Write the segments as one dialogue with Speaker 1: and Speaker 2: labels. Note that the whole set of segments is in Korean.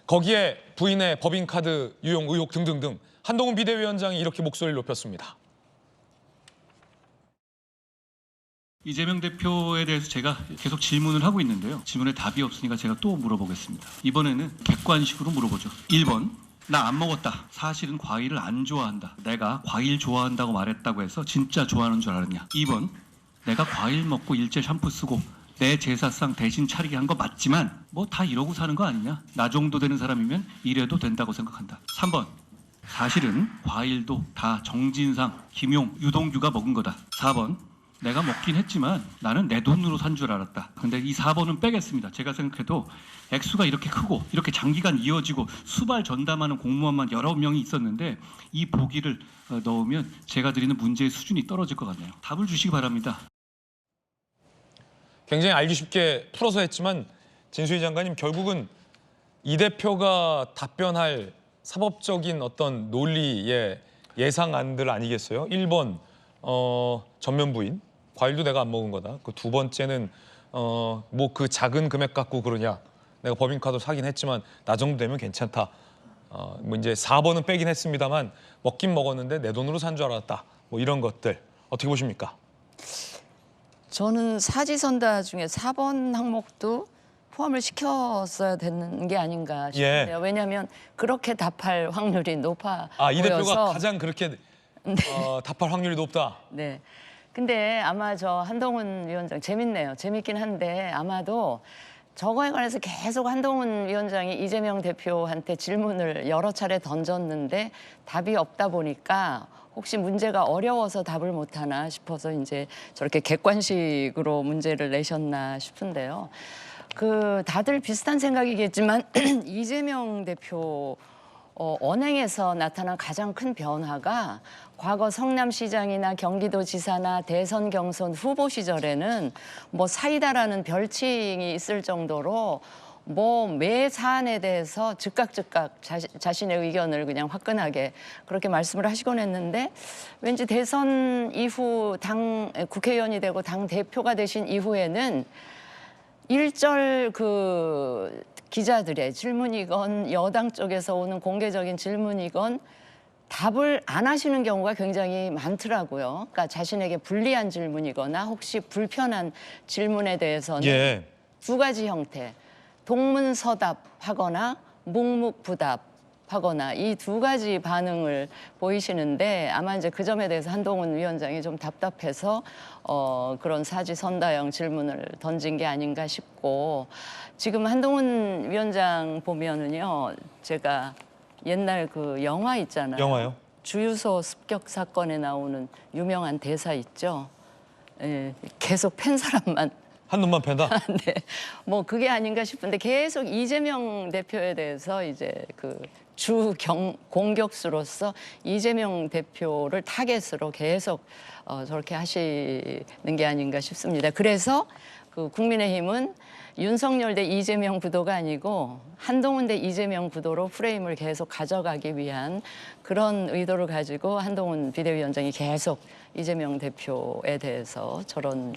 Speaker 1: 거기에 부인의 법인카드 유용 의혹 등등등 한동훈 비대위원장이 이렇게 목소리를 높였습니다.
Speaker 2: 이재명 대표에 대해서 제가 계속 질문을 하고 있는데요. 질문에 답이 없으니까 제가 또 물어보겠습니다. 이번에는 객관식으로 물어보죠. 1번. 나 안 먹었다. 사실은 과일을 안 좋아한다. 내가 과일 좋아한다고 말했다고 해서 진짜 좋아하는 줄 알았냐. 2번. 내가 과일 먹고 일제 샴푸 쓰고 내 제사상 대신 차리게 한 거 맞지만 뭐 다 이러고 사는 거 아니냐. 나 정도 되는 사람이면 이래도 된다고 생각한다. 3번. 사실은 과일도 다 정진상, 김용, 유동규가 먹은 거다. 4번. 내가 먹긴 했지만 나는 내 돈으로 산 줄 알았다. 근데 이 4번은 빼겠습니다. 제가 생각해도 액수가 이렇게 크고 이렇게 장기간 이어지고 수발 전담하는 공무원만 여러 명이 있었는데 이 보기를 넣으면 제가 드리는 문제의 수준이 떨어질 것 같네요. 답을 주시기 바랍니다.
Speaker 1: 굉장히 알기 쉽게 풀어서 했지만 진수희 장관님, 결국은 이 대표가 답변할 사법적인 어떤 논리의 예상안들 아니겠어요? 1번 전면 부인, 과일도 내가 안 먹은 거다. 그 두 번째는 뭐 그 작은 금액 갖고 그러냐. 내가 법인카드 사긴 했지만 나 정도 되면 괜찮다. 뭐 이제 4번은 빼긴 했습니다만 먹긴 먹었는데 내 돈으로 산 줄 알았다. 뭐 이런 것들 어떻게 보십니까?
Speaker 3: 저는 사지선다 중에 4번 항목도 포함을 시켰어야 되는 게 아닌가 싶은데요.
Speaker 1: 예.
Speaker 3: 왜냐하면 그렇게 답할 확률이 높아
Speaker 1: 이 대표가
Speaker 3: 보여서.
Speaker 1: 가장 그렇게 답할 확률이 높다.
Speaker 3: 네. 근데 아마 저 한동훈 위원장 재밌네요. 재밌긴 한데 아마도 저거에 관해서 계속 한동훈 위원장이 이재명 대표한테 질문을 여러 차례 던졌는데 답이 없다 보니까 혹시 문제가 어려워서 답을 못하나 싶어서 이제 저렇게 객관식으로 문제를 내셨나 싶은데요. 다들 비슷한 생각이겠지만 이재명 대표 언행에서 나타난 가장 큰 변화가 과거 성남시장이나 경기도지사나 대선 경선 후보 시절에는 뭐 사이다라는 별칭이 있을 정도로 뭐 매 사안에 대해서 즉각 자신의 의견을 그냥 화끈하게 그렇게 말씀을 하시곤 했는데, 왠지 대선 이후 국회의원이 되고 당 대표가 되신 이후에는 일절 기자들의 질문이건 여당 쪽에서 오는 공개적인 질문이건 답을 안 하시는 경우가 굉장히 많더라고요. 그러니까 자신에게 불리한 질문이거나 혹시 불편한 질문에 대해서는
Speaker 1: 예.
Speaker 3: 두 가지 형태, 동문서답하거나 묵묵부답하거나 이 두 가지 반응을 보이시는데, 아마 이제 그 점에 대해서 한동훈 위원장이 좀 답답해서 그런 사지선다형 질문을 던진 게 아닌가 싶고, 지금 한동훈 위원장 보면은요, 제가 옛날 그 영화 있잖아요.
Speaker 1: 영화요?
Speaker 3: 주유소 습격 사건에 나오는 유명한 대사 있죠. 예, 계속 팬 사람만
Speaker 1: 한 놈만 팬다?
Speaker 3: 네, 뭐 그게 아닌가 싶은데 계속 이재명 대표에 대해서 이제 공격수로서 이재명 대표를 타겟으로 계속 저렇게 하시는 게 아닌가 싶습니다. 그래서 국민의힘은 윤석열 대 이재명 구도가 아니고 한동훈 대 이재명 구도로 프레임을 계속 가져가기 위한 그런 의도를 가지고 한동훈 비대위원장이 계속 이재명 대표에 대해서 저런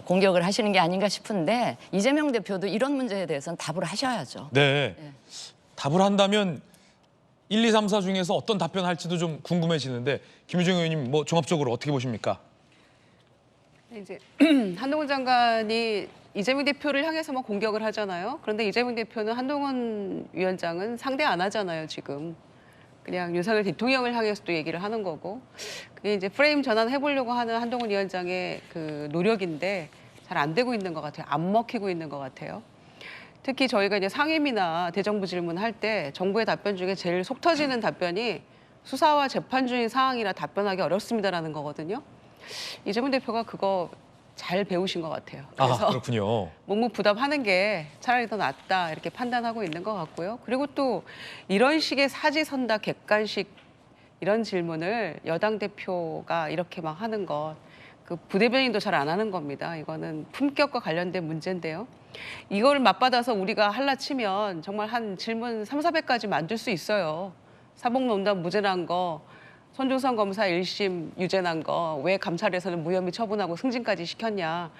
Speaker 3: 공격을 하시는 게 아닌가 싶은데, 이재명 대표도 이런 문제에 대해서는 답을 하셔야죠.
Speaker 1: 네. 답을 한다면 1, 2, 3, 4 중에서 어떤 답변할지도 좀 궁금해지는데, 김유정 의원님 뭐 종합적으로 어떻게 보십니까?
Speaker 4: 이제 한동훈 장관이 이재명 대표를 향해서만 공격을 하잖아요. 그런데 이재명 대표는 한동훈 위원장은 상대 안 하잖아요, 지금. 그냥 윤석열 대통령을 향해서도 얘기를 하는 거고. 그게 이제 프레임 전환해보려고 하는 한동훈 위원장의 노력인데 잘 안 되고 있는 것 같아요. 안 먹히고 있는 것 같아요. 특히 저희가 이제 상임이나 대정부 질문할 때 정부의 답변 중에 제일 속 터지는 답변이 수사와 재판 중인 사항이라 답변하기 어렵습니다라는 거거든요. 이재명 대표가 그거 잘 배우신 것 같아요. 그래서
Speaker 1: 그렇군요.
Speaker 4: 묵묵부답하는 게 차라리 더 낫다 이렇게 판단하고 있는 것 같고요. 그리고 또 이런 식의 사지선다 객관식 이런 질문을 여당 대표가 이렇게 막 하는 것, 부대변인도 잘 안 하는 겁니다. 이거는 품격과 관련된 문제인데요. 이걸 맞받아서 우리가 할라치면 정말 한 질문 300~400가지 만들 수 있어요. 사법농단 무죄난 거, 손중성 검사 1심 유죄난 거, 왜 감찰에서는 무혐의 처분하고 승진까지 시켰냐,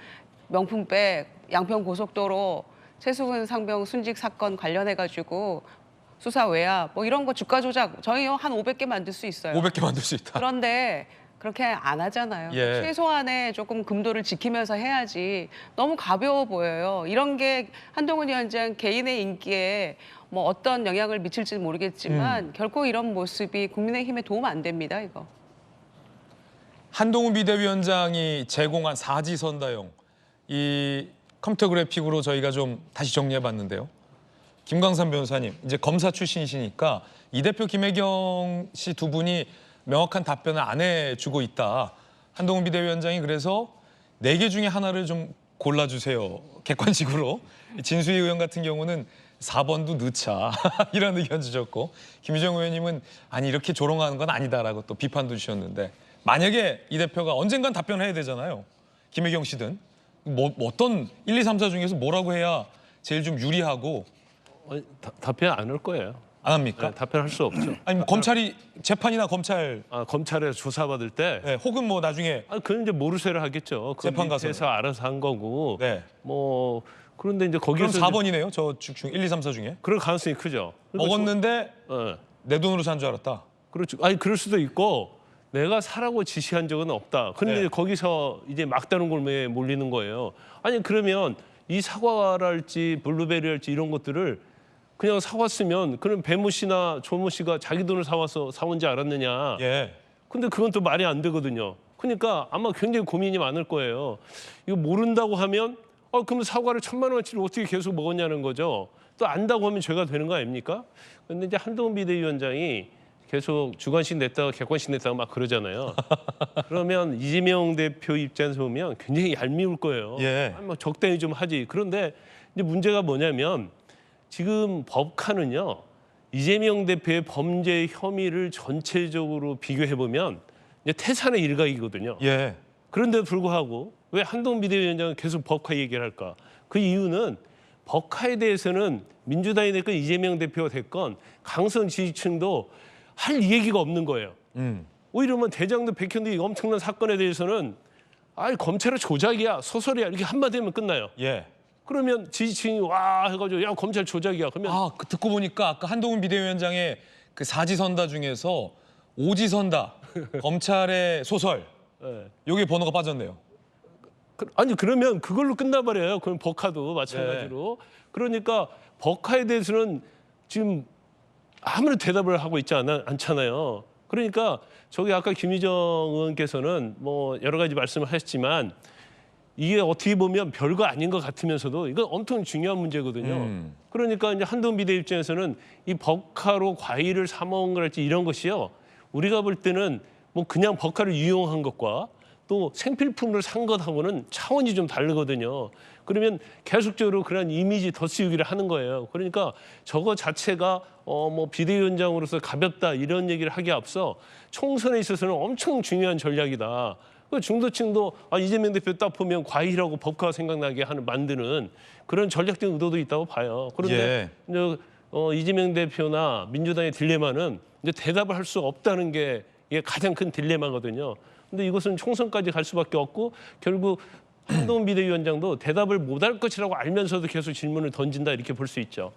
Speaker 4: 명품백, 양평고속도로 최수근 상병 순직 사건 관련해 가지고 수사 외야 뭐 이런 거 주가 조작 저희 한 500개 만들 수 있어요.
Speaker 1: 500개 만들 수 있다.
Speaker 4: 그런데 그렇게 안 하잖아요.
Speaker 1: 예.
Speaker 4: 최소한의 조금 금도를 지키면서 해야지 너무 가벼워 보여요. 이런 게 한동훈 위원장 개인의 인기에 뭐 어떤 영향을 미칠지는 모르겠지만 결코 이런 모습이 국민의힘에 도움 안 됩니다. 이거.
Speaker 1: 한동훈 비대위원장이 제공한 사지선다용 이 컴퓨터 그래픽으로 저희가 좀 다시 정리해봤는데요. 김광삼 변호사님, 이제 검사 출신이시니까 이 대표 김혜경 씨 두 분이 명확한 답변을 안 해주고 있다. 한동훈 비대위원장이 그래서 4개 중에 하나를 좀 골라주세요. 객관식으로. 진수희 의원 같은 경우는 4번도 넣자 이런 의견 주셨고 김희정 의원님은 아니 이렇게 조롱하는 건 아니다라고 또 비판도 주셨는데 만약에 이 대표가 언젠간 답변해야 되잖아요. 김혜경 씨든 뭐 어떤 1, 2, 3, 4 중에서 뭐라고 해야 제일 좀 유리하고
Speaker 5: 답변 안 할 거예요.
Speaker 1: 안 합니까?
Speaker 5: 네, 답변할 수 없죠.
Speaker 1: 아니 뭐 검찰이 재판이나 검찰
Speaker 5: 검찰에서 조사받을 때
Speaker 1: 네, 혹은 뭐 나중에
Speaker 5: 그건 이제 모르쇠를 하겠죠. 그
Speaker 1: 재판 가서.
Speaker 5: 밑에서 알아서 한 거고.
Speaker 1: 네.
Speaker 5: 뭐 그런데 이제
Speaker 1: 그럼
Speaker 5: 거기서
Speaker 1: 4번이네요. 저 중 1, 2, 3, 4 중에
Speaker 5: 그럴 가능성이 크죠. 그러니까
Speaker 1: 먹었는데
Speaker 5: 예.
Speaker 1: 내 돈으로 산 줄 알았다.
Speaker 5: 그렇죠. 아니 그럴 수도 있고 내가 사라고 지시한 적은 없다. 그런데
Speaker 1: 네.
Speaker 5: 거기서 이제 막다른 골매에 몰리는 거예요. 아니 그러면 이 사과랄지 블루베리랄지 이런 것들을 그냥 사왔으면 그럼 배모 씨나 조모 씨가 자기 돈을 사온지 알았느냐.
Speaker 1: 예.
Speaker 5: 근데 그건 또 말이 안 되거든요. 그러니까 아마 굉장히 고민이 많을 거예요. 이거 모른다고 하면 그럼 사과를 1,000만 원어치를 어떻게 계속 먹었냐는 거죠. 또 안다고 하면 죄가 되는 거 아닙니까? 근데 이제 한동훈 비대위원장이 계속 주관식 냈다가 객관식 냈다가 막 그러잖아요. 그러면 이재명 대표 입장에서 보면 굉장히 얄미울 거예요.
Speaker 1: 예.
Speaker 5: 뭐 적당히 좀 하지. 그런데 이제 문제가 뭐냐면 지금 법카는요. 이재명 대표의 범죄 혐의를 전체적으로 비교해 보면 이제 태산의 일각이거든요.
Speaker 1: 예.
Speaker 5: 그런데도 불구하고 왜 한동훈 비대위원장은 계속 법카 얘기를 할까? 그 이유는 법카에 대해서는 민주당이 됐건 이재명 대표가 됐건 강성 지지층도 할 얘기가 없는 거예요. 오히려 뭐 대장동 백현대 엄청난 사건에 대해서는 검찰의 조작이야, 소설이야 이렇게 한마디 하면 끝나요.
Speaker 1: 예.
Speaker 5: 그러면 지지층이 와 해가지고 야 검찰 조작이야. 그러면
Speaker 1: 듣고 보니까 아까 한동훈 비대위원장의 그 사지선다 중에서 오지선다 검찰의 소설
Speaker 5: 예.
Speaker 1: 여기 번호가 빠졌네요.
Speaker 5: 그러면 그걸로 끝나버려요. 그럼 법카도 마찬가지로. 그러니까 법카에 대해서는 지금 아무런 대답을 하고 있지 않잖아요. 그러니까 저기 아까 김희정 의원께서는 뭐 여러 가지 말씀을 하셨지만 이게 어떻게 보면 별거 아닌 것 같으면서도 이건 엄청 중요한 문제거든요. 그러니까 이제 한동훈 비대 입장에서는 이 법카로 과일을 사 먹은 거랄지 이런 것이요. 우리가 볼 때는 뭐 그냥 법카를 이용한 것과 또 생필품을 산 것하고는 차원이 좀 다르거든요. 그러면 계속적으로 그런 이미지 덧씌우기를 하는 거예요. 그러니까 저거 자체가 뭐 비대위원장으로서 가볍다 이런 얘기를 하기에 앞서 총선에 있어서는 엄청 중요한 전략이다. 그 중도층도 이재명 대표 딱 보면 과일하고 법카가 생각나게 만드는 그런 전략적인 의도도 있다고 봐요. 그런데 이제, 이재명 대표나 민주당의 딜레마는 이제 대답을 할 수 없다는 게 이게 가장 큰 딜레마거든요. 근데 이것은 총선까지 갈 수밖에 없고 결국 한동훈 비대위원장도 대답을 못할 것이라고 알면서도 계속 질문을 던진다 이렇게 볼 수 있죠.